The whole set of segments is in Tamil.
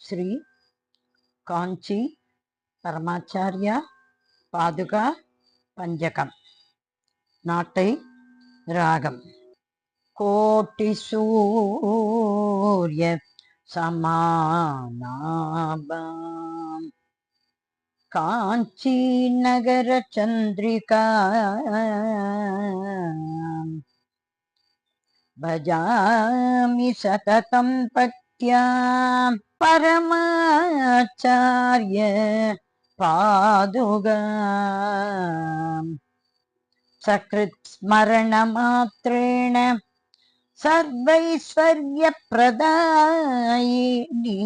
ஸ்ரீ காஞ்சி பரமாச்சாரியா பாதுகா பஞ்சகம். நாட்டை ராகம். கோட்டி சூரிய சமானாபாம் காஞ்சி நகர சந்திரிகா பஜாமி சததம் பக்த்யா பரமாச்சார்ய பாதுகா சக்ருத் ஸ்மரண மாத்ரேண சர்வைஸ்வர்ய பிரதாயினி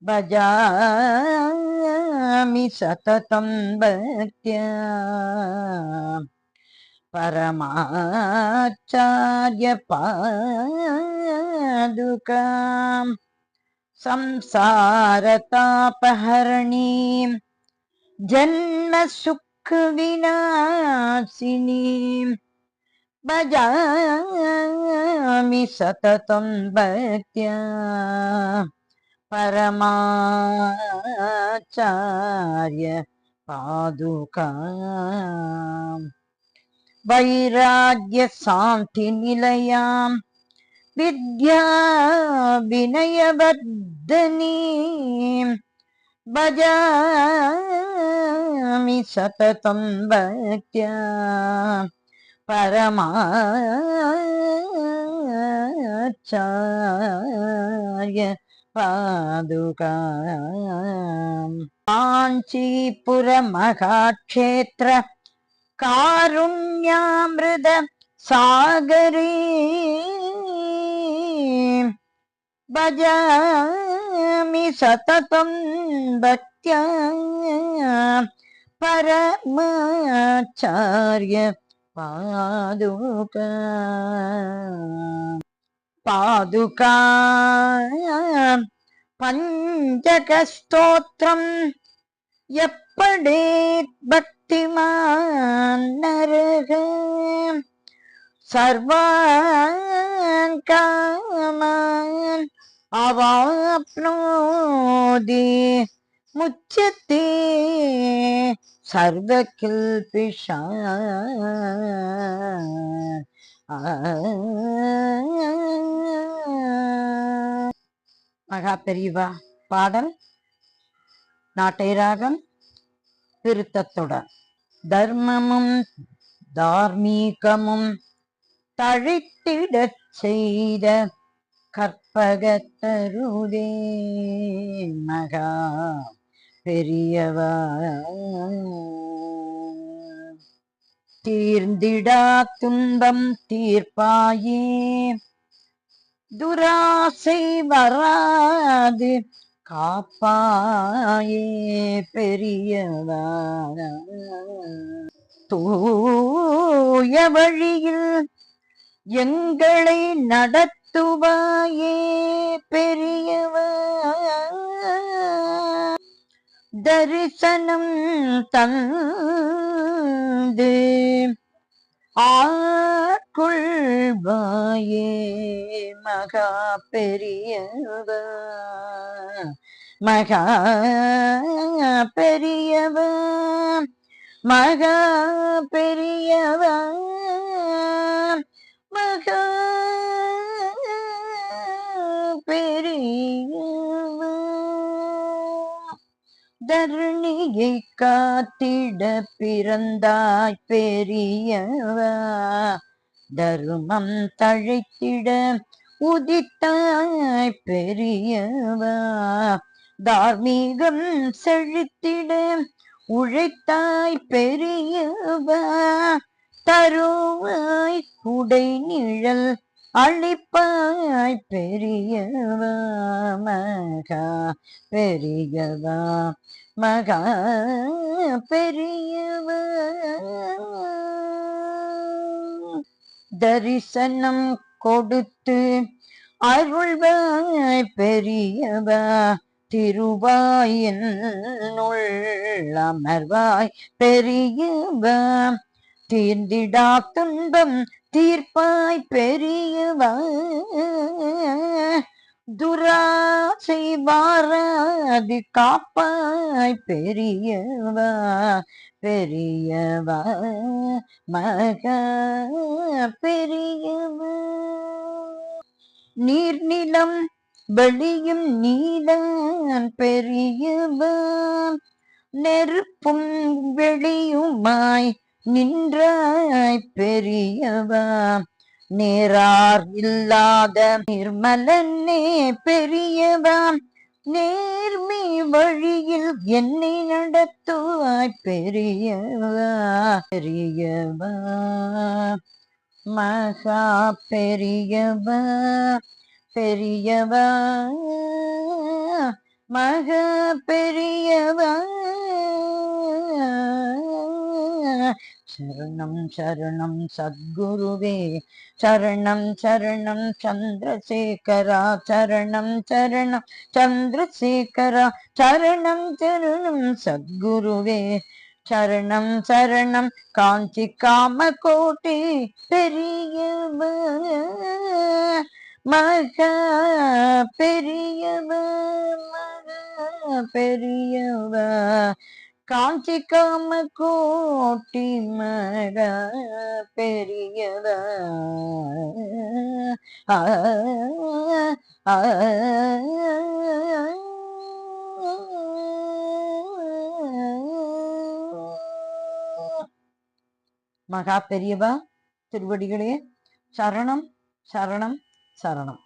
பஜாமி சததம் பக்த்யா பரமாச்சார்ய பாதுகாம் சம்சாரதாபஹரணீம் ஜன்ம சுக்க விநாசினீம் பஜாமி சததம் பக்த்யா பரமாச்சார்ய பாதுகாம் வைராக்ய சாந்தி நிலையாம் வித்யா வினயவர்தனீம் பஜாமி சததம் பக்த்யா பரமாச்சார்ய பாதுகாம் காஞ்சிபுர மகாக்ஷேத்ர காருண்யாமிருத சாகரே பஜாமி சததம் பக்த்யா பரமாச்சார்ய பாதுகா பாதுகா பஞ்சகஸ்தோத்ரம் எப்படேத் பக்திமான் நரக சர்வான் காமான் அவாப்னோதி முச்யதே சர்வகில்பிஷா. மகா பெரியவா பாடல். நாட்டை ராகம் திருத்தத்துடன். தர்மமும் தார்மீகமும் தழைத்திடச் செய்த கற்பகத்தருதே மகா பெரியவா. தீர்ந்திடா துன்பம் தீர்ப்பாயே துராசை வராது காப்பாயே பெரியவா. தூய வழியில் எங்களை நடத்துவாயே பெரியவா. தரிசனம் தந்து ஆட்கொள்வாயே மகா பெரியவா. மகா பெரியவா மகா பெரியவா மகா பெரியவா. தரணியை காத்திட பிறந்தாய் பெரியவா. தருமம் தழைத்திட உதித்தாய் பெரியவா. தார்மீகம் செழித்திட உழைத்தாய் பெரியவா. தருவாய் குடை நிழல் அளிப்பாய் பெரியவா. மகா பெரியவா மகா பெரியவா. தரிசனம் கொடுத்து அருள்வாய் பெரியவா. திருவாயினுள் அமர்வாய் பெரியவா. தீர்ந்திடா துன்பம் தீர்ப்பாய் பெரியவா. துராசை வாராது காப்பாய் பெரியவா பெரியவா மகா பெரியவா. நீர்நிலம் வெளியும் நீதான் பெரியவா நெருப்பும் வெளியுமாய் நின்றாய் பெரியவா நேரார் இல்லாத நிர்மலனே பெரியவா நேர்மை வழியில் என்னை நடத்துவாய் பெரியவா பெரியவா மகா பெரியவா பெரியவா மகா பெரியவா. சரணம் சரணம் சத்குருவே சரணம் சரணம் சந்திரசேகரா சரணம் சரணம் சந்திரசேகரா சரணம் சரணம் சத்குருவே சரணம் சரணம் காஞ்சி காமகோட்டி பெரியவா மகா பெரியவா மகா பெரியவா காஞ்சி காமகோட்டி மகா பெரியவா. ஆ ஆ மகா பெரியவா திருவடிகளே சரணம் சரணம் சரணம்.